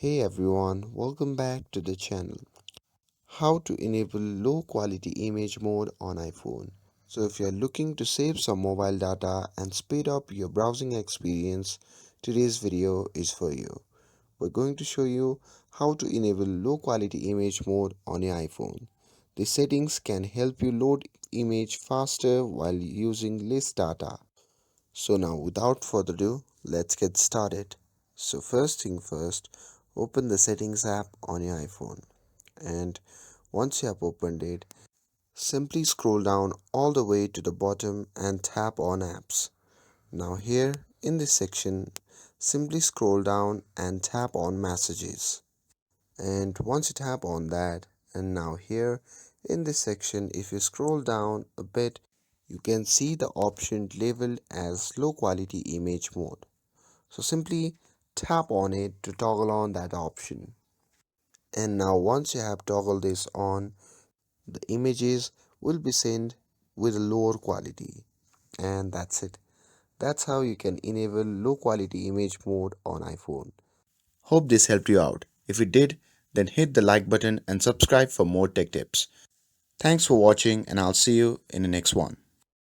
Hey everyone, welcome back to the channel. How to enable low quality image mode on iPhone. So if you're looking to save some mobile data and speed up your browsing experience, today's video is for you. We're going to show you how to enable low quality image mode on your iPhone. The settings can help you load image faster while using less data. So now without further ado, let's get started. So first thing first, open the settings app on your iPhone, and once you have opened it, simply scroll down all the way to the bottom and tap on apps. Now here in this section, simply scroll down and tap on messages. And once you tap on that, and now here in this section, if you scroll down a bit, you can see the option labeled as low quality image mode. So simply tap on it to toggle on that option. And now once you have toggled this on, the images will be sent with a lower quality. And that's it. That's how you can enable low quality image mode on iPhone. Hope this helped you out. If it did, then hit the like button and subscribe for more tech tips. Thanks for watching, and I'll see you in the next one.